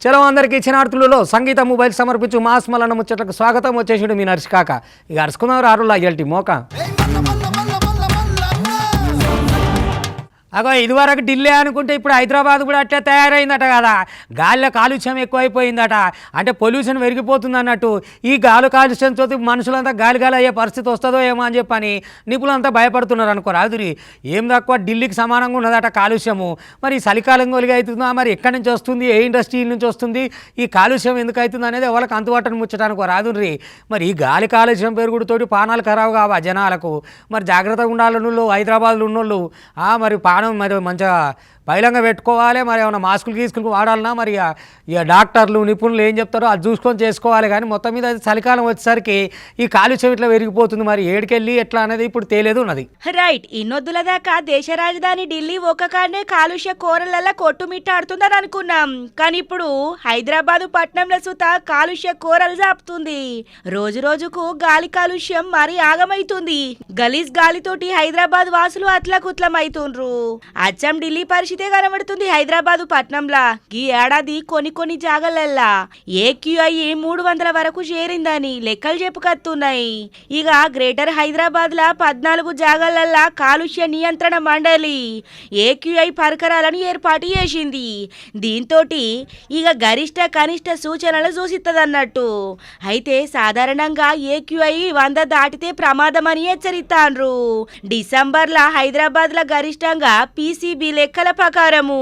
చలో అందరికీ ఇచ్చినార్తులలో సంగీత మొబైల్ సమర్పించు మాస్ మలన ముచ్చట్లకు స్వాగతం. వచ్చేసాడు మీ నర్సి కాక. ఇక అరుచుకుందాం రారులా ఇల్టి మోక. అగో ఇదివరకు ఢిల్లీ అనుకుంటే ఇప్పుడు హైదరాబాద్ కూడా అట్లా తయారైందట కదా. గాలిలో కాలుష్యం ఎక్కువైపోయిందట, అంటే పొల్యూషన్ పెరిగిపోతుంది అన్నట్టు. ఈ గాలి కాలుష్యంతో మనుషులంతా గాలి గాలి అయ్యే పరిస్థితి వస్తుందో ఏమో అని చెప్పని నిపుణులంతా భయపడుతున్నారు అనుకో. రాదురి ఏం తక్కువ ఢిల్లీకి సమానంగా ఉన్నదట కాలుష్యము. మరి చలికాలం కొలిగి అవుతుందా, మరి ఎక్కడి నుంచి వస్తుంది, ఏ ఇండస్ట్రీ నుంచి వస్తుంది, ఈ కాలుష్యం ఎందుకు అవుతుంది అనేది ఎవరికి అంతుబట్టని ముచ్చటానుకో రాదురి. మరి ఈ గాలి కాలుష్యం పెరుగుడుతోటి పానాలు ఖరాబు కావా జనాలకు. మరి జాగ్రత్తగా ఉండాలన్నోళ్ళు హైదరాబాద్లో ఉన్నోళ్ళు మరి పానం మరి మంచిగా పైలంగా పెట్టుకోవాలి. మరి ఏమైనా మాస్కులు గీసుకులు వాడాలన్నా మరి ఇక డాక్టర్లు నిపుణులు ఏం చెప్తారో అది చూసుకొని చేసుకోవాలి. కానీ మొత్తం మీద చలికాలం వచ్చేసరికి ఈ కాలుష్యం ఇట్లా పెరిగిపోతుంది. మరి ఏడికెళ్ళి ఎట్లా అనేది ఇప్పుడు తేలేదు ఉన్నది. రైట్. ఇన్నొద్దుల దాకా దేశ రాజధాని ఢిల్లీ ఒక్క కాడనే కాలుష్య కోరలల్లా కొట్టుమిట్టాడుతుందని అనుకున్నాం. కానీ ఇప్పుడు హైదరాబాదు పట్టణంలో సుత కాలుష్య కోరలు చాపుతుంది. రోజు రోజుకు గాలి కాలుష్యం మరి ఆగమైతుంది. గలీజ్ గాలితోటి హైదరాబాద్ వాసులు అట్లకుట్లమైతుండ్రు. అచ్చం ఢిల్లీ పరిస్థితి కనబడుతుంది హైదరాబాదు పట్నంలా. ఈ ఏడాది కొన్ని జాగలల్లా ఏక్యూఐ 300 వరకు చేరిందని లెక్కలు చెప్పుకొస్తున్నాయి. ఇక గ్రేటర్ హైదరాబాద్ లా 14 జాగలల్లా కాలుష్య నియంత్రణ మండలి ఏక్యూఐ పరికరాలను ఏర్పాటు చేసింది. దీంతో ఇక గరిష్ట కనిష్ట సూచనలు చూసిత్తదన్నట్టు. అయితే సాధారణంగా ఏక్యూఐ 100 దాటితే ప్రమాదమని హెచ్చరిస్తాండ్రు. డిసెంబర్లా హైదరాబాద్ లా గరిష్టంగా పీసీబీ లెక్కల ప్రకారము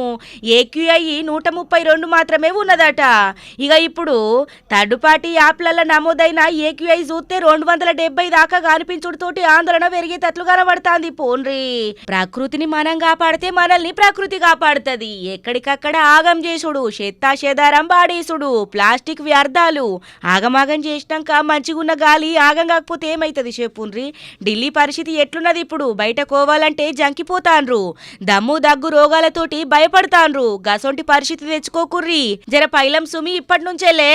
ఏక్యూఐ 132 మాత్రమే ఉన్నదట. ఇక ఇప్పుడు థర్డ్ పార్టీ యాప్లలో నమోదైన ఏక్యూఐ చూస్తే 270 దాకా కనిపించుడుతోటి ఆందోళన పెరిగేటట్లు కనబడుతుంది. పోన్రి, ప్రకృతిని మనం కాపాడితే మనల్ని ప్రకృతి కాపాడుతుంది. ఎక్కడికక్కడ ఆగం చేసుడు, చెత్తాచెదారం పాడేసుడు, ప్లాస్టిక్ వ్యర్థాలు ఆగమాగం చేసినాక మంచిగున్న గాలి ఆగం కాకపోతే ఏమైతుంది చెప్పుండ్రి. ఢిల్లీ పరిస్థితి ఎట్లున్నది ఇప్పుడు? బయట కోవాలంటే జంకిపోతాండ్రు, దమ్ము దగ్గు రోగాలతోటి భయపడతాండ్రు. గసొంటి పరిస్థితి తెచ్చుకోకుర్రి జర పైలం సుమి ఇప్పటి నుంచేలే.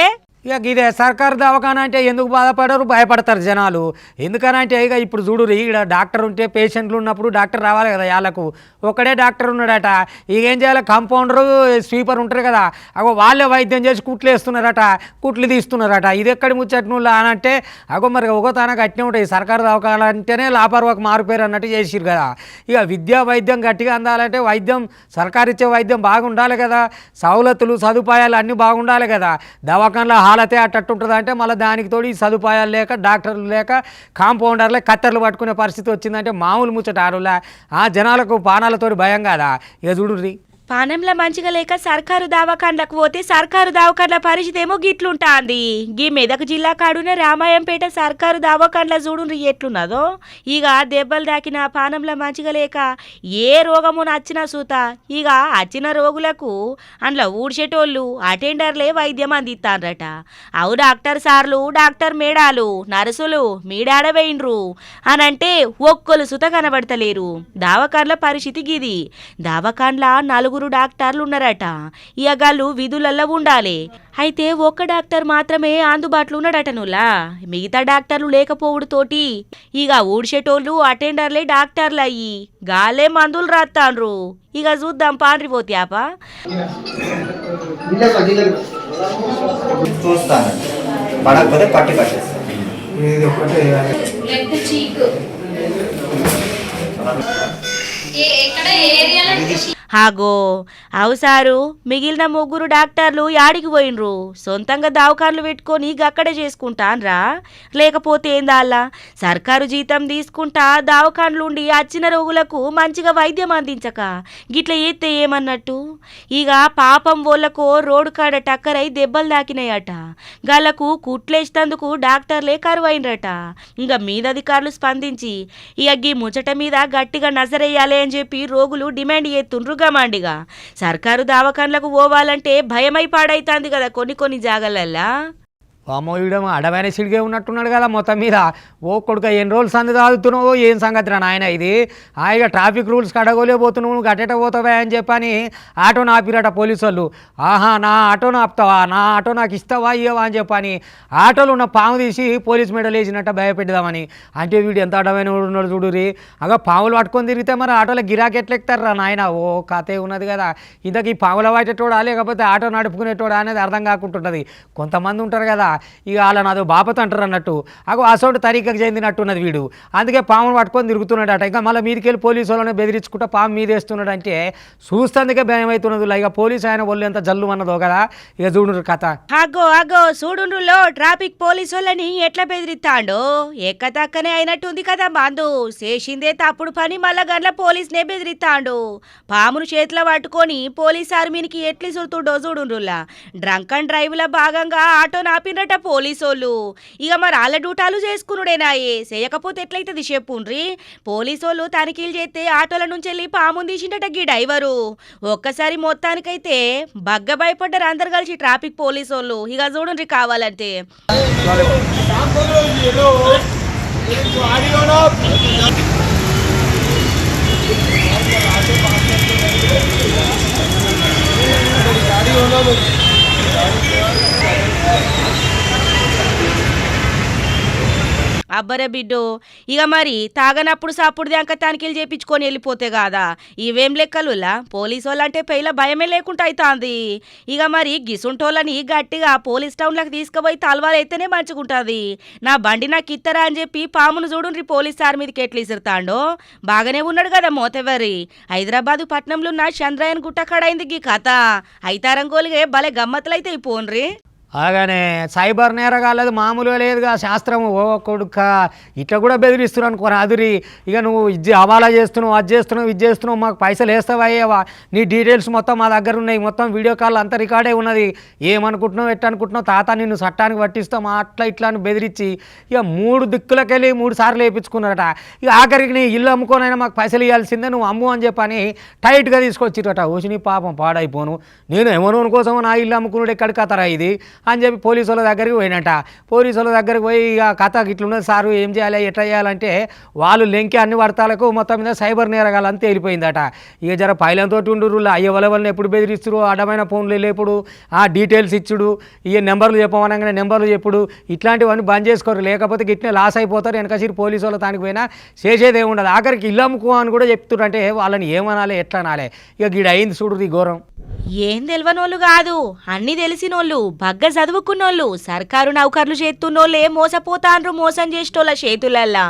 ఇక ఇదే సర్కారు దవాఖానా అంటే ఎందుకు బాధపడరు, భయపడతారు జనాలు. ఎందుకనంటే ఇక ఇప్పుడు చూడు, ఇక్కడ డాక్టర్ ఉంటే పేషెంట్లు ఉన్నప్పుడు డాక్టర్ రావాలి కదా. వాళ్ళకు ఒకడే డాక్టర్ ఉన్నాడట. ఇక ఏం చేయాలి, కాంపౌండరు స్వీపర్ ఉంటారు కదా, అగో వాళ్ళే వైద్యం చేసి కుట్లు వేస్తున్నారట, కుట్లు తీస్తున్నారట. ఇది ఎక్కడి ముచ్చట్ను అని అంటే అగో మరి ఒక తనకు అట్నే ఉంటాయి. సర్కారు దవాఖానా అంటేనే లాపర్వాకు మారిపోయారు అన్నట్టు చేసిరు కదా. ఇక విద్యా వైద్యం గట్టిగా అందాలంటే వైద్యం సర్కారు ఇచ్చే వైద్యం బాగుండాలి కదా, సౌలతులు సదుపాయాలు అన్నీ బాగుండాలి కదా. దవాఖానలో హాలతే అట్టుంటుంది అంటే మళ్ళీ దానికి తోడు ఈ సదుపాయాలు లేక, డాక్టర్లు లేక, కాంపౌండర్లే కత్తెరలు పట్టుకునే పరిస్థితి వచ్చిందంటే మామూలు ముచ్చట ఆరులా. ఆ జనాలకు పానాలతో భయం కాదా. ఇక చూడుర్రి, పానంలా మంచిగా లేక సర్కారు దవాఖాన్లకు పోతే సర్కారు దవాఖాన్ల పరిస్థితి ఏమో గిట్లుంటాంది. గీ మెదక్ జిల్లా కాడునే రామాయంపేట సర్కారు దవాఖాన్ల చూడుండ్రి ఎట్లున్నదో. ఇక దెబ్బలు దాకిన పానంలా మంచిగా లేక ఏ రోగము నచ్చినా సూత ఇక వచ్చిన రోగులకు అందులో ఊడ్చేటోళ్ళు అటెండర్లే వైద్యం అందిస్తారట. అవు డాక్టర్ సార్లు, డాక్టర్ మేడాలు, నర్సులు మీడాడవేయిండ్రు అనంటే ఒక్కలు సుత కనబడతలేరు. దవాఖాన్ల పరిస్థితి గిది. దవాఖాన్ల 4 డాక్టర్లు ఉన్నారట. ఇయగాళ్ళు విధులల్లో ఉండాలి. అయితే ఒక్క డాక్టర్ మాత్రమే అందుబాటులో ఉన్నాడటనులా. మిగతా డాక్టర్లు లేకపోవడుతోటి ఇక ఊడ్చేటోళ్ళు అటెండర్లే డాక్టర్లు అయ్యి గాలే మందులు రాస్తాండ్రు. ఇక చూద్దాం పాండ్రి పోత్యాపా. హాగో అవుసారు మిగిలిన 3 డాక్టర్లు యాడికి పోయినరు? సొంతంగా దవాఖాన్లు పెట్టుకొని గక్కడే చేసుకుంటాన్రా? లేకపోతే ఏందాల్లా సర్కారు జీతం తీసుకుంటా దవాఖాన్లుండి వచ్చిన రోగులకు మంచిగా వైద్యం అందించక గిట్ల ఎత్తే ఏమన్నట్టు? ఇక పాపం వాళ్ళకు రోడ్డు కాడ టక్కరై దెబ్బలు దాకినాయట. గాళ్లకు కుట్లేసినందుకు డాక్టర్లే కరువైనరట. ఇంకా మీద అధికారులు స్పందించి ఇక గీ ముచ్చట మీద గట్టిగా నజరేయాలి అని చెప్పి రోగులు డిమాండ్ చేస్తుండ్రు గమాండిగా. సర్కారు దవాఖాన్లకు పోవాలంటే భయమై పాడైతాంది కదా కొన్ని జాగాలల్లా. అమ్మో ఈడేమో అడవైన సిడిగే ఉన్నట్టున్నాడు కదా మొత్తం మీద. ఓ కొడుక ఎన్ని రోజులు సంది తాగుతున్నావు ఏం సంగతి రా నాయన ఇది. హాయిగా ట్రాఫిక్ రూల్స్ కడగోలేకపోతున్నావు, నువ్వు గట్టెట పోతావా అని చెప్పని ఆటోను ఆపిరట పోలీసు వాళ్ళు. ఆహా నా ఆటోను ఆపుతావా, నా ఆటో నాకు ఇస్తావా ఇవ్వవా అని చెప్పని ఆటోలో ఉన్న పాము తీసి పోలీస్ మెడల్ వేసినట్ట భయపెడదామని. అంటే వీడు ఎంత అడవైన ఉన్నాడు చూడురి. అగా పాములు పట్టుకొని తిరిగితే మరి ఆటోలో గిరాకీ ఎట్లెక్తారా నాయన. ఓ కథే ఉన్నది కదా. ఇంతకీ పాముల వాటేటోడా లేకపోతే ఆటో నడుపుకునేటోడా అనేది అర్థం కాకుంటుంటుంది. కొంతమంది ఉంటారు కదా ఇక వాళ్ళని అదో బాపత అంటారు అన్నట్టు. అగో అసౌండ్ తరీఖకు చెందినట్టున్నది వీడు. అందుకే పామును పట్టుకొని తిరుగుతున్నాడట. ఇంకా మళ్ళీ మీదకి వెళ్ళి పోలీసు వాళ్ళని బెదిరించుకుంటా పాము మీదేస్తున్నాడు అంటే చూస్తుందికే భయం అవుతున్నది. ఇక పోలీసు ఆయన ఒళ్ళు ఎంత జల్లు అన్నదో కదా. ఇక చూడు కథ. అగో అగో చూడుండ్రులో ట్రాఫిక్ పోలీసు వాళ్ళని ఎట్లా బెదిరిస్తాడో. ఎక్కతక్కనే అయినట్టుంది కదా బాంధు. చేసిందే తప్పుడు పని మళ్ళా గండ్ల పోలీసునే బెదిరిస్తాడు. పామును చేతిలో పట్టుకొని పోలీస్ ఆర్మీనికి ఎట్లి సుడుతుండో చూడుండ్రులా. డ్రంక్ అండ్ డ్రైవ్ లో భాగంగా ఆటో నాపినట పోలీసోళ్ళు. ఇక మరి వాళ్ళ డ్యూటాలు చేసుకున్నాడేనాయే. చేయకపోతే ఎట్లయితుంది చెప్పుండ్రి. పోలీసోళ్ళు తనిఖీలు చేస్తే ఆటోల నుంచి వెళ్ళి పాముని తీసిండట గీ డ్రైవరు. ఒక్కసారి మొత్తానికైతే బగ్గ భయపడ్డారు అందరు కలిసి ట్రాఫిక్ పోలీసోళ్ళు. ఇక చూడండి కావాలంటే అబ్బరే బిడ్డో. ఇక మరి తాగనప్పుడు సాపుడు దాకా తనిఖీలు చేయించుకొని వెళ్ళిపోతే కాదా. ఇవేం లెక్కలులా పోలీసు వాళ్ళంటే పెయిల భయమే లేకుండా అవుతుంది. ఇక మరి గిసుంటోళ్ళని గట్టిగా పోలీస్ టౌన్లకు తీసుకుపోయి తలవాలైతేనే మంచిగుంటుంది. నా బండి నాకు ఇత్తరా అని చెప్పి పామును చూడుండ్రి పోలీస్ ఆర్మీకి ఎట్లా ఇసురుతాండో. బాగానే ఉన్నాడు కదా మోతెవరి. హైదరాబాదు పట్నంలో ఉన్న చంద్రయాన్ గుట్టకాడైంది గీ కథ. ఐతారంగోలిగే భలే గమ్మత్తులైతే పోన్రి. అలాగనే సైబర్ నేరగాలది మామూలుగా లేదుగా శాస్త్రము. ఓ కొడుక ఇట్లా కూడా బెదిరిస్తున్నావు అనుకో అదురి. ఇక నువ్వు ఇది హవాలా చేస్తున్నావు, అది చేస్తున్నావు, ఇది చేస్తున్నావు, మాకు పైసలు వేస్తావా అయ్యేవా, నీ డీటెయిల్స్ మొత్తం మా దగ్గర ఉన్నాయి, మొత్తం వీడియో కాల్ అంతా రికార్డే ఉన్నది, ఏమనుకుంటున్నావు ఎట్టనుకుంటున్నావు తాత నిన్ను చట్టానికి పట్టిస్తాం అట్లా ఇట్లా అని బెదిరించి ఇక 3 దిక్కులకెళ్ళి 3 సార్లు వేయించుకున్నారట. ఇక ఆఖరికి నీ ఇల్లు అమ్ముకోనైనా మాకు పైసలు ఇవ్వాల్సిందే, నువ్వు అమ్ము అని చెప్పని టైట్గా తీసుకొచ్చిరట. వచ్చి నీ పాపం పాడైపోను, నేను ఎవరోని కోసం నా ఇల్లు అమ్ముకున్నాడు ఎక్కడికి కథరా ఇది అని చెప్పి పోలీసు వాళ్ళ దగ్గరికి పోయినట. పోలీసు వాళ్ళ దగ్గరికి పోయి ఇక కథ ఇట్లున్నది సారు ఏం చేయాలి ఎట్లా చేయాలంటే వాళ్ళు లెంకి అన్ని వర్తాలకు మొత్తం మీద సైబర్ నేరగాలంతా వెళ్ళిపోయిందట. ఇక జర పైలంతో ఉండురు అయ్యే వాళ్ళని ఎప్పుడు బెదిరిస్తురు, అడ్డమైన ఫోన్లు లేపుడు, ఆ డీటెయిల్స్ ఇచ్చుడు, ఇక నెంబర్లు చెప్పమనగానే నెంబర్లు చెప్పుడు, ఇట్లాంటివన్నీ బంద్ చేసుకోరు. లేకపోతే గిట్నే లాస్ అయిపోతారు. వెనకసిరి పోలీసు వాళ్ళ దానికి పోయినా చేసేది ఏమి ఉండదు. ఆఖరికి ఇల్లు అమ్ముకో అని కూడా చెప్తున్నారు. అంటే వాళ్ళని ఏమనాలి ఎట్లా అనాలి. ఇక గిడ అయింది చూడు ఈ ఘోరం. ఏం తెలియనోళ్ళు కాదు, అన్ని తెలిసినోళ్ళు, బగ్గ చదువుకున్నోళ్ళు, సర్కారు నౌకర్లు చేస్తున్నోళ్ళే మోసపోతాండ్రు మోసం చేసేటోళ్ళ చేతులల్లా.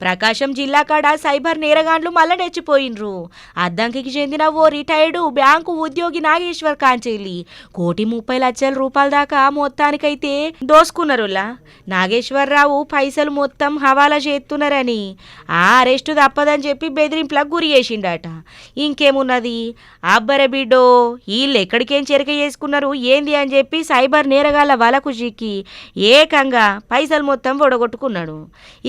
ప్రకాశం జిల్లా కాడ సైబర్ నేరగాండ్లు మళ్ళా నెచ్చిపోయిండ్రు. అద్దంకికి చెందిన ఓ రిటైర్డు బ్యాంకు ఉద్యోగి నాగేశ్వర్ కాంచెల్లి 1,30,00,000 రూపాయల దాకా మొత్తానికైతే దోసుకున్నారులా. నాగేశ్వరరావు పైసలు మొత్తం హవాలా చేస్తున్నారని ఆ అరెస్టు తప్పదని చెప్పి బెదిరింపులకు గురి చేసిండట. ఇంకేమున్నది అబ్బరే బిడ్డో, వీళ్ళు ఎక్కడికేం చెరక చేసుకున్నారు ఏంది అని చెప్పి సైబర్ నేరగాళ్ళ వలకు చిక్కి ఏకంగా పైసలు మొత్తం పొడగొట్టుకున్నాడు.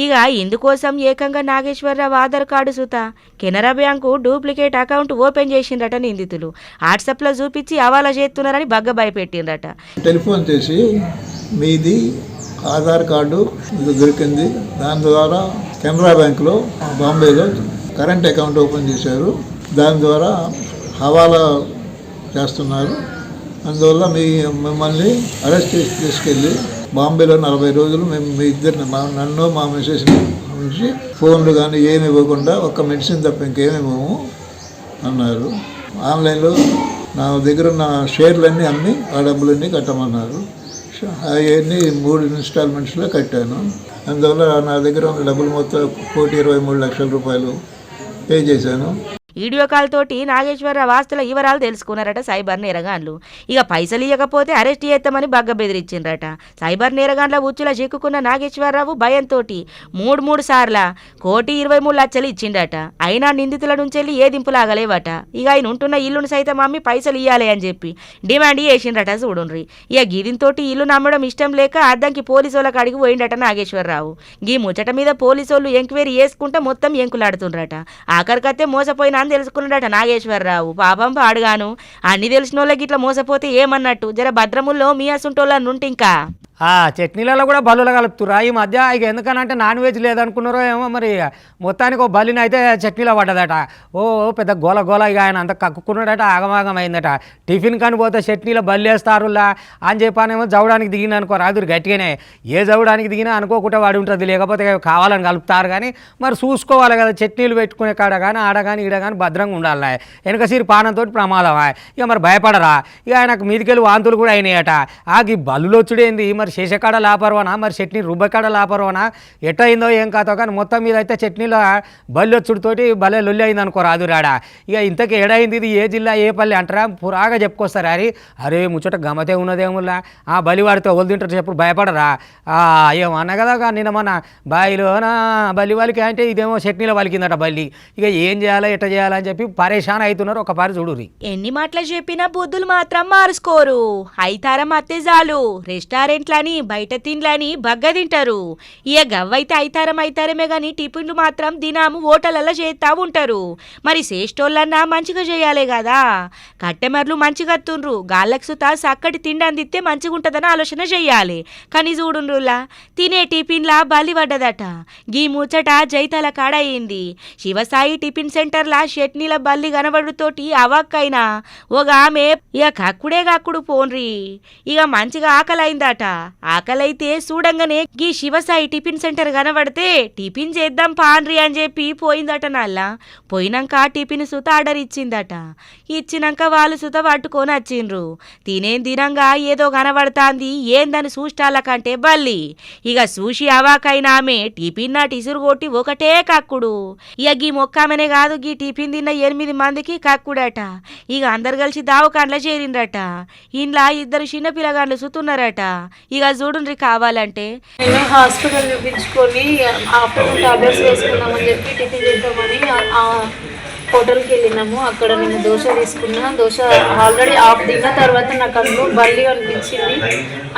ఇక ఇందుకోసం ఏకంగా నాగేశ్వరరావు ఆధార్ కార్డు సుత Canara bank duplicate account open చేసిండట నిందితులు. వాట్సాప్లో చూపించి హవాలా చేస్తున్నారని బగ్గ భయపెట్టిండట. టెలిఫోన్ చేసి మీది ఆధార్ కార్డు ఇది దొరికింది, దాని ద్వారా కెనరా బ్యాంకులో బాంబేలో కరెంట్ అకౌంట్ ఓపెన్ చేశారు, దాని ద్వారా హవాలా చేస్తున్నారు, అందువల్ల మిమ్మల్ని అరెస్ట్ చేసి తీసుకెళ్ళి బాంబేలో 40 రోజులు మేము మీ ఇద్దరిని నన్ను మా మిసెస్ నుంచి ఫోన్లు కానీ ఏమి ఇవ్వకుండా ఒక్క మెడిసిన్ తప్ప ఇంకేమి ఇవ్వము అన్నారు. ఆన్లైన్లో నా దగ్గర ఉన్న షేర్లన్నీ అమ్మి ఆ డబ్బులన్నీ కట్టమన్నారు. అవన్నీ 3 ఇన్స్టాల్మెంట్స్లో కట్టాను. అందువల్ల నా దగ్గర ఉన్న డబ్బులు మొత్తం 1,23,00,000 రూపాయలు పే చేశాను. వీడియో కాల్ తోటి నాగేశ్వరరావు ఆస్తుల వివరాలు తెలుసుకున్నారట సైబర్ నేరగాండ్లు. ఇక పైసలు ఇవ్వకపోతే అరెస్ట్ చేస్తామని బగ్గ బెదిరించిండ్రట. సైబర్ నేరగాండ్ల ఉచ్చుల చిక్కుకున్న నాగేశ్వరరావు భయంతో 3 సార్ల 1,23,00,000 ఇచ్చిండట. అయినా నిందితుల నుంచి ఏ దింపులాగలేవట. ఇక ఆయన ఉంటున్న ఇల్లును సైతం అమ్మి పైసలు ఇవ్వాలి అని చెప్పి డిమాండ్ చేసిండట. చూడుండ్రి. ఇక గీదింతోటి ఇల్లు నమ్మడం ఇష్టం లేక అద్దంకి పోలీసులకు అడిగి పోయిండట నాగేశ్వరరావు. గీ ముచ్చట మీద పోలీసోళ్ళు ఎంక్వైరీ చేసుకుంటే మొత్తం ఎంకులాడుతుండ్రట. ఆఖరికతే మోసపోయిన అని తెలుసుకున్నాడట నాగేశ్వరరావు. పాపం పాడుగాను, అన్ని తెలిసిన వాళ్ళకి ఇట్లా మోసపోతే ఏమన్నట్టు. జర భద్రముల్లో మీ అసుంటోళ్ళ నుండి ఇంకా చట్నీలలో కూడా బల్లులు కలుపుతురా ఈ మధ్య. ఇక ఎందుకనంటే నాన్ వెజ్ లేదనుకున్నారో ఏమో మరి మొత్తానికి ఓ బల్లిని అయితే చట్నీలో పడ్డదట. ఓ పెద్ద గోల గోల ఇక ఆయన అంత కక్కుకున్నాడట, ఆగమాగం అయిందట. టిఫిన్ కానీ పోతే చట్నీలో బల్లి వేస్తారులా అని చెప్పానేమో జవడానికి దిగిన అనుకో రాదురు గట్టిగానే. ఏ జవడానికి దిగినా అనుకోకుండా వాడి ఉంటుంది, లేకపోతే కావాలని కలుపుతారు. కానీ మరి చూసుకోవాలి కదా, చట్నీలు పెట్టుకునే కాడ కానీ ఆడ కానీ ఈడ కానీ భద్రంగా ఉండాలి. వెనక సిరి పానంతో ప్రమాదమా. ఇక మరి భయపడరా. ఇక ఆయనకు మీదికెళ్ళి వాంతులు కూడా అయినాయట. ఈ బల్లులు వచ్చుడేంది మరి శేషకాడ లాపర్వనా మరి చట్నీ రుబ్బకాడ లాపర్వనా ఎట్టయిందో ఏం కాదో కానీ మొత్తం మీద అయితే చట్నీలో బల్లొచ్చుడితోటి భలే లొల్లి అయింది అనుకో రాదురాడ. ఇక ఇంతకీ ఏడైంది, ఇది ఏ జిల్లా ఏ పల్లె అంటారా పురాగా చెప్పుకొస్తారు. అరే ముచ్చట గమతే ఉన్నదేములా బలి వాడితే వదిలి తింటారు చెప్పు భయపడరా. ఏమన్నా కదా నిన్న మన బాయిలోనా బల్లి వాళ్ళకి అంటే ఇదేమో చట్నీలో వలికిందట బల్లి. ఇక ఏం చేయాలా ఎట్ట చేయాలని చెప్పి పరేషాన్ అవుతున్నారు. ఒక పారి చూడురి. ఎన్ని మాటలు చెప్పినా బుద్ధులు మాత్రం మారుసుకోరు. అయితారం అత్తేజాలు రెస్టారెంట్లని బయట తిండ్లని బగ్గ తింటారు. ఇక గవ్వైతే అయితారమే గాని టిఫిన్లు మాత్రం దినాము హోటళ్ళల్లో చేస్తా ఉంటారు. మరి చేసేటోళ్ళన్నా మంచిగా చేయాలి కదా. కట్టెమర్లు మంచిగా తుండ్రు, గాళ్ళకు సుతా చక్కటి తిండి అందిస్తే మంచిగా ఉంటుందని ఆలోచన చెయ్యాలి. కానీ చూడుండ్రులా తినే టిఫిన్లా బలి పడ్డదట. గీ ముచ్చట జైతాల కాడ అయింది. శివసాయి టిఫిన్ సెంటర్లా చట్నీల బల్లి కనబడుతోటి అవాక్కైనా ఒక ఆమె ఇక కక్కుడు పోన్రి. ఇక మంచిగా ఆకలైందట. ఆకలైతే చూడంగానే గీ శివసాయి టిఫిన్ సెంటర్ కనబడితే టిఫిన్ చేద్దాం పాన్రి అని చెప్పి పోయిందట. నల్లా పోయినాక టిఫిన్ సుత ఆర్డర్ ఇచ్చిందట. ఇచ్చినాక వాళ్ళు సుత పట్టుకొని వచ్చిండ్రు. తినంగా ఏదో కనబడతాంది, ఏందని చూష్టాలకంటే బల్లి. ఇక చూసి అవాకైనా ఆమె టిఫిన్ నాటి ఇసురు కొట్టి ఒకటే కక్కుడు. ఇక గీ మొక్కమనే కాదు, గీ టిఫిన్ తిన్న 8 మందికి కక్కుడట. ఇక అందరు కలిసి దావకాండ్ల చేరిండ్రట. ఇంట్లో 2 చిన్న పిల్లగాండ్లు సుతున్నారట. ఇక చూడుండ్రి కావాలంటే మేము హాస్పిటల్ చూపించుకొని ఆఫ్టర్నూన్ టాబ్లెట్స్ వేసుకుందామని చెప్పి టిఫిన్ చేద్దామని హోటల్కి వెళ్ళినాము. అక్కడ నేను దోశ తీసుకున్నా. దోశ ఆల్రెడీ హాఫ్ తిన్న తర్వాత నాకు అందులో బల్లి అనిపించింది.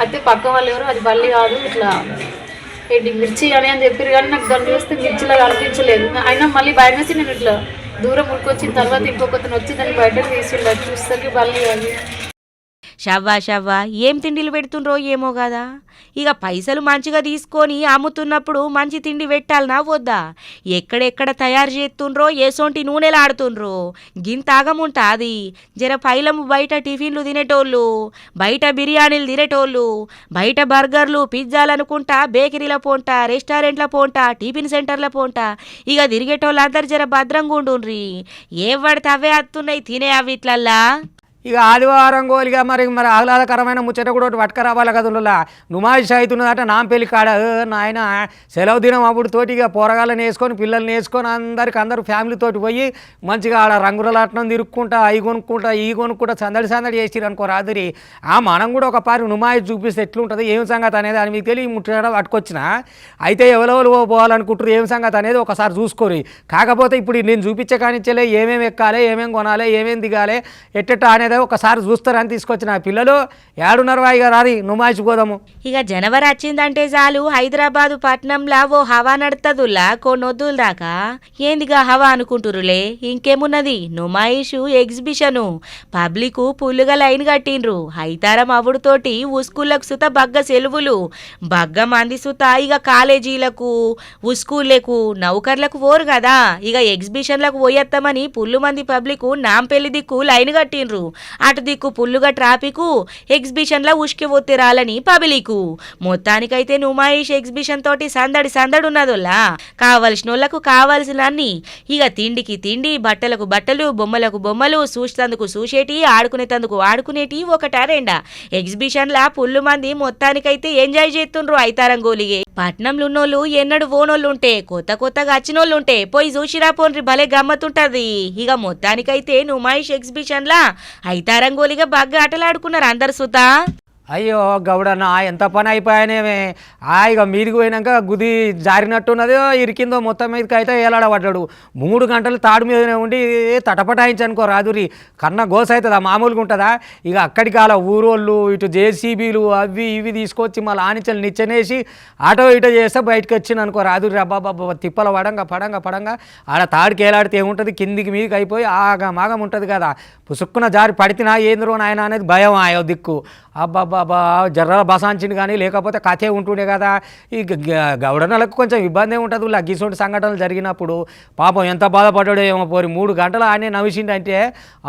అయితే పక్క వాళ్ళు ఎవరు అది బల్లి కాదు ఇట్లా ఏంటి మిర్చి అని చెప్పారు. కానీ నాకు దాన్ని చూస్తే మిర్చిలాగా అనిపించలేదు. అయినా మళ్ళీ భయం వేసి నేను ఇట్లా దూరం ఉడికొచ్చిన తర్వాత ఇంకొకతను వచ్చి దాన్ని బయటకు తీసుకుంటారు. చూస్తే బల్లి అది. షవ్వా ఏం తిండిలు పెడుతుండ్రో ఏమో కదా. ఇక పైసలు మంచిగా తీసుకొని అమ్ముతున్నప్పుడు మంచి తిండి పెట్టాలనా వద్దా? ఎక్కడెక్కడ తయారు చేస్తుండ్రో ఏసోంటి నూనెలు ఆడుతుండ్రో గింతాగముంటా అది. జర పైలము బయట టిఫిన్లు తినేటోళ్ళు, బయట బిర్యానీలు తినేటోళ్ళు, బయట బర్గర్లు పిజ్జాలు అనుకుంటా బేకరీల పోంటా, రెస్టారెంట్ల పోంటా, టిఫిన్ సెంటర్ల పోంటా ఇక తిరిగేటోళ్ళు అందరు జర భద్రంగా ఉండుండ్రి. ఏం పడితే అవే అత్తున్నాయి తినే అవి ఇట్లల్లా. ఇక ఆదివారం గోలిగా మరి ఆహ్లాదకరమైన ముచ్చట కూడా ఒకటి పట్టుకరావాలి కదా. నుమాయిష్ అవుతున్నదట నాంపల్లి కాడ. నాయన సెలవు దినం అప్పుడు తోటి ఇక పోరగాళ్ళని వేసుకొని పిల్లల్ని వేసుకొని అందరూ ఫ్యామిలీతోటి పోయి మంచిగా ఆడ రంగులరాట్నం తిరుక్కుంటా అవి కొనుక్కుంటా సందడి చేసిరు అనుకో రాత్రి. మనం కూడా ఒక పారి నుమాయిష్ చూపిస్తే ఎట్లుంటుంది ఏం సంగతి అనేది అని మీకు తెలియ ముచ్చట పట్టుకొచ్చిన. అయితే ఎవరెవరు పోవాలనుకుంటారు ఏం సంగతి అనేది ఒకసారి చూసుకోరు. కాకపోతే ఇప్పుడు నేను చూపించే కానిచ్చలే ఏమేమి ఎక్కాలి, ఏమేమి కొనాలి, ఏమేమి దిగాలి ఎట్టెట్ట అనేది ఒకసారి చూస్తారని తీసుకొచ్చిన పిల్లలు ఏడున్నర వాయిగా రారి నుమాయిష్ పోదాము. ఇక జనవరి వచ్చిందంటే చాలు హైదరాబాదు పట్నంలా ఓ హవా నడుతుందిలా కొన్నొద్దుల దాకా. ఏందిగా హవా అనుకుంటురులే, ఇంకేమున్నది నుమాయిషు ఎగ్జిబిషను. పబ్లిక్ పుల్లుగా లైన్ కట్టిండ్రు. హైతారం అవుడుతోటి ఉస్కూళ్ళకు సుత బగ్గ సెలవులు, బగ్గ మంది సుత ఇక కాలేజీలకు ఉస్కూళ్ళకు నౌకర్లకు పోరు కదా. ఇక ఎగ్జిబిషన్లకు పోయేస్తామని పుల్లు మంది పబ్లిక్ నాంపల్లి దిక్కు లైన్ కట్టిండ్రు. అటు దిక్కు పుల్లుగా ట్రాఫిక్, ఎగ్జిబిషన్లో ఉష్కి ఒత్తిరాలని పబ్లిక్. మొత్తానికైతే నుమాయిష్ ఎగ్జిబిషన్ తోటి సందడి ఉన్నదోలా. కావలసిన వాళ్ళకు కావాల్సినన్ని ఇక తిండికి తిండి, బట్టలకు బట్టలు, బొమ్మలకు బొమ్మలు, చూసేందుకు చూసేటి, ఆడుకునేందుకు ఆడుకునేటి ఒకటా రెండా. ఎగ్జిబిషన్లా పుల్లు మంది మొత్తానికైతే ఎంజాయ్ చేస్తుండ్రు అయితారం గోలిగే. పట్నంలో ఉన్నోళ్ళు ఎన్నడు ఓనోళ్ళుంటే కొత్తగా వచ్చినోళ్ళుంటే పోయి చూసిరా పోన్రి భలే గమ్మతుంటది. ఇక మొత్తానికైతే నుమాయిష్ ఎగ్జిబిషన్లా అయితారంగోలిగా బాగా ఆటలాడుకున్నారు అందరు సుతా. అయ్యో గౌడన్న ఎంత పని అయిపోయానేమే. ఇక మీదికి పోయినాక గుది జారినట్టున్నదో ఇరికిందో మొత్తం మీదకి అయితే ఏలాడబడ్డాడు. 3 గంటలు తాడు మీదనే ఉండి తటపటాయించనుకో రాదురి. కన్న గోస అవుతుందా మామూలుగా ఉంటుందా? ఇక అక్కడికి అలా ఊరోళ్ళు ఇటు జేసీబీలు అవి ఇవి తీసుకొచ్చి మళ్ళీ ఆనిచలు నిచ్చెనేసి ఆటో ఇటో చేస్తే బయటకు వచ్చింది అనుకో రాదురి. అబ్బాబ్బా తిప్పల పడంగా ఆడ తాడికి ఏలాడితే ఏముంటుంది కిందికి మీదకి అయిపోయి ఆగం ఉంటుంది కదా. పుసుక్కున జారి పడితేనా ఏంద్రో నాయన అనేది భయం ఆయో దిక్కు. అబ్బాబ్బా బాబా జర్ర బసాంచింది కానీ లేకపోతే కథే ఉంటుండే కదా. ఈ గౌడనలకు కొంచెం ఇబ్బంది ఉంటుంది లగ్గిసోటి సంఘటనలు జరిగినప్పుడు. పాపం ఎంత బాధపడ్డాడో ఏమో పోరి 3 గంటలు ఆనే నవ్విసిండంటే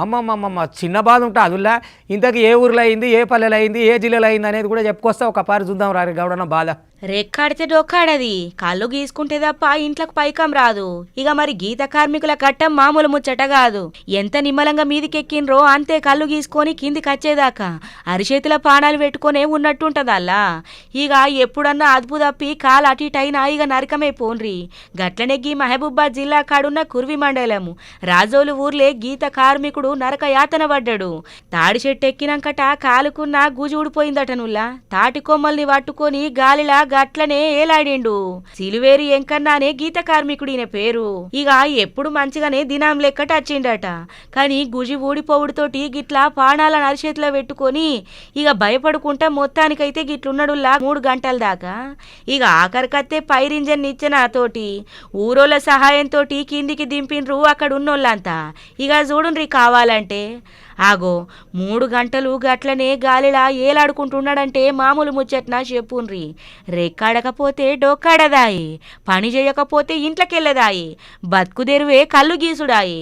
అమ్మమ్మమ్మ చిన్న బాధ ఉంటుంది అదుల్లా. ఇంతకు ఏ ఊరిలో అయింది, ఏ పల్లెలో అయింది, ఏ జిల్లాలో అయింది అనేది కూడా చెప్పుకొస్తే ఒక పారి చూద్దాం రా గౌడన్న బాధ. రెక్కాడితే డొక్కాడది, కళ్ళు గీసుకుంటే తప్ప ఇంట్లోకి పైకం రాదు. ఇక మరి గీత కార్మికుల కట్టం మామూలు ముచ్చట కాదు. ఎంత నిమ్మలంగా మీదికెక్కిండ్రో అంతే కళ్ళు గీసుకొని కిందికి వచ్చేదాకా అరిచేతుల పానాలు పెట్టుకునే ఉన్నట్టుంటదల్లా. ఇక ఎప్పుడన్నా అదుపు తప్పి కాలు అటు ఇటు అయినా ఇక నరకమే పోన్రి. గట్లనే గీ మహబూబాద్ జిల్లా కాడున్న కుర్వి మండలము రాజోలు ఊర్లే గీత కార్మికుడు నరక యాతన పడ్డాడు. తాడి చెట్టు ఎక్కినాకట కాలుకున్న గుజు ఊడిపోయిందటనుల్లా. తాటి కొమ్మల్ని పట్టుకొని గాలిలా గట్లనే ఏలాడిండు. సిలువేరి ఎంకన్నానే గీత కార్మికుడిన పేరు. ఇక ఎప్పుడు మంచిగానే దినం లెక్కట వచ్చిండట. కానీ గుజి ఊడిపోవుడుతోటి గిట్లా పానాల అరిచేతిలో పెట్టుకొని ఇక భయపడుకుంటా మొత్తానికైతే గిట్లున్నాడులా 3 గంటల దాకా. ఇక ఆఖరికత్తే పైరింజన్ నిచ్చెన తోటి ఊరోళ్ళ సహాయంతో కిందికి దింపిండ్రు అక్కడున్నోళ్ళంతా. ఇక చూడుండ్రి కావాలంటే ఆగో 3 గంటలు గట్లనే గాలిలా ఏలాడుకుంటున్నాడంటే మామూలు ముచ్చట్నా చెప్పుండ్రి. రెక్కాడకపోతే డొక్కాడదాయి, పని చేయకపోతే ఇంట్లోకెళ్ళదాయి, బతుకుదెరువే కళ్ళు గీసుడాయి.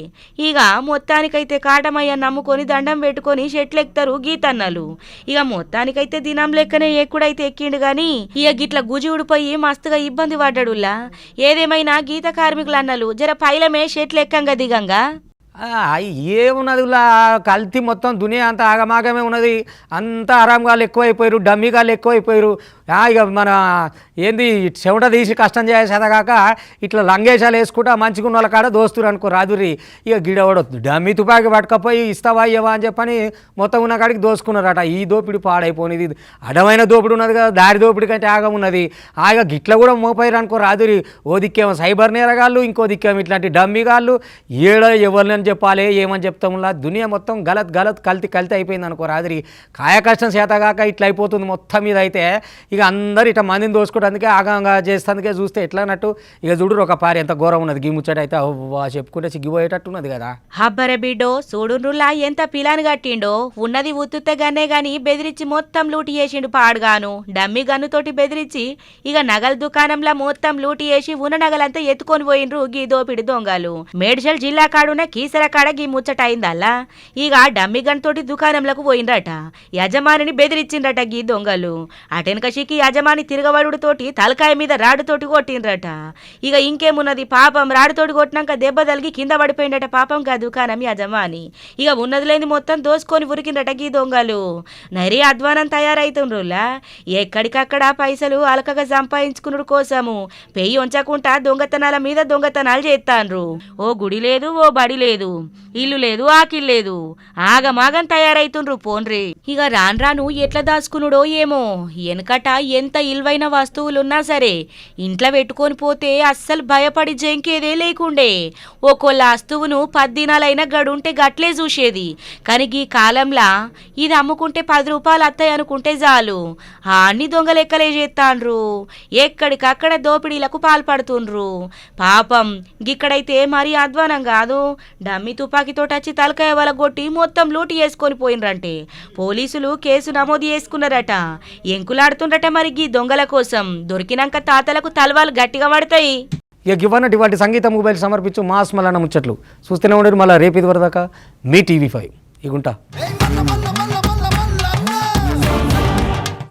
ఇక మొత్తానికైతే కాటమయ్య నమ్ముకొని దండం పెట్టుకొని చెట్లెక్తారు గీతన్నలు. ఇక మొత్తానికైతే దినం లెక్కనే ఎక్కుడైతే ఎక్కిండు గాని ఇక గిట్ల గుజి ఊడిపోయి మస్తుగా ఇబ్బంది పడ్డాడులా. ఏదేమైనా గీత కార్మికులు అన్నలు జర పైలమే చెట్లెక్కంగా దిగంగా. ఏమున్నది కల్తీ మొత్తం దునియా అంతా ఆగమాగమే ఉన్నది. అంతా ఆరాంగాళ్ళు ఎక్కువైపోయారు, డమ్మీగాళ్ళు ఎక్కువైపోయారు. ఇక మన ఏంది చెమట తీసి కష్టం చేసేదాకా ఇట్లా లంగేషాలు వేసుకుంటా మంచిగా ఉన్న వాళ్ళ కాడ దోస్తురు అనుకో రాదురి. ఇక గిడవడ డమ్మీ తుపాకి పట్టుకపోయి ఇస్తావా ఇవ్వవా అని చెప్పని మొత్తం ఉన్న కాడికి దోసుకున్నారట. ఈ దోపిడి పాడైపోయినది. అడమైన దోపిడి ఉన్నది కదా, దారి దోపిడి కంటే ఆగం ఉన్నది. ఆగా గిట్ల కూడా మోపైరు అనుకో రాదురి. ఓ దిక్కేమో సైబర్ నేరగాళ్ళు, ఇంకో దిక్కేమో ఇట్లాంటి డమ్మీగాళ్ళు. ఏడ ఎవరిని చెప్పాలి ఏమని చెప్తాములా. దునియా మొత్తం గలత్ కల్తీ అయిపోయింది అనుకో రాదురి. కాయ కష్టం చేతగాక ఇట్లా అయిపోతుంది మొత్తం మీద. అయితే ఇక అందరు ఇట్లా మందిని దోసుకోవడానికి ఆగంగా చేస్తానికే చూస్తే ఎట్లా అన్నట్టు. ఇక చూడు ఒక పారి ఎంత ఘోరం ఉన్నది. గీ ముచ్చట అయితే చెప్పుకుంటే సిగ్గిపోయేటట్టు ఉన్నది కదా. హబ్బరే బిడ్డో చూడుండ్రులా ఎంత పిలాని కట్టిండో. ఉన్నది ఉత్తుత్తగానే గాని బెదిరించి మొత్తం లూటి చేసిండు పాడుగాను. డమ్మి గన్నుతోటి బెదిరించి ఇక నగల దుకాణంలో మొత్తం లూటి చేసి ఉన్న నగలంతా ఎత్తుకొని పోయిండ్రు గీ దోపిడి దొంగలు. మేడ్చల్ జిల్లా కాడున్న కీసర కాడ గీ ముచ్చట అయిందల్లా. ఇక డమ్మి గన్ తోటి దుకాణంలోకి పోయిండ్రట. యజమానిని బెదిరించిండ్రట గీ దొంగలు. అటెనక షికి యజమాని తిరగబడుతోటి తలకాయ మీద రాడుతోటి కొట్టిండ్రట. ఇక ఇంకేమున్నది పాపం రాడుతోటి కొట్టినాక దెబ్బ తలిగి కింద పడిపోయిండట పాపం గా దుకాణం యజమాని. ఇక ఉన్నది లేని మొత్తం దోసుకొని ఉరికిండ్రట గీ దొంగలు. నరి అధ్వానం తయారైతుండ్రులా. ఎక్కడికక్కడ పైసలు అలకగా సంపాదించుకున్న కోసము పెయ్యి ఉంచకుండా దొంగతనాల మీద దొంగతనాలు చేస్తాండ్రు. ఓ గుడి లేదు, ఓ బడి లేదు, ఇల్లు లేదు, ఆకిల్ లేదు, ఆగమాగం తయారైతుండ్రు పోన్రి. ఇక రాను ఎట్లా దాచుకునుడో ఏమో. వెనకట ఎంత ఇల్వైన వస్తువులున్నా సరే ఇంట్లో పెట్టుకొని పోతే అస్సలు భయపడి జంకేదే లేకుండే. ఒక్కొల్ల వస్తువును 10 దినాలైనా గడుంటే గట్లే చూసేది. కానీ ఈ కాలంలా ఇది అమ్ముకుంటే 10 రూపాయలు అత్తాయి అనుకుంటే చాలు అన్ని దొంగలెక్కలే చేస్తాండ్రు. ఎక్కడికక్కడ దోపిడీలకు పాల్పడుతుండ్రు. పాపం గిక్కడైతే మరీ అధ్వానం కాదు. డమ్మి తుపాకీతో వచ్చి తలకాయ వలగొట్టి మొత్తం లూటి చేసుకొని పోయినరంటే పోలీసులు కేసు నమోదు చేసుకున్నారట. ఎంకులాడుతుండట మరి ఈ దొంగల కోసం. దొరికినాక తాతలకు తలవాలు గట్టిగా పడతాయి. ఇక ఇవ్వనట్టు ఇవాటి సంగీత మొబైల్ సమర్పించు మాస్ మల్లన్న ముచ్చట్లు చూస్తూనే ఉండరు. మళ్ళీ రేపు ఇది వరదాకా మీ టీవీ5 ఇగుంటా.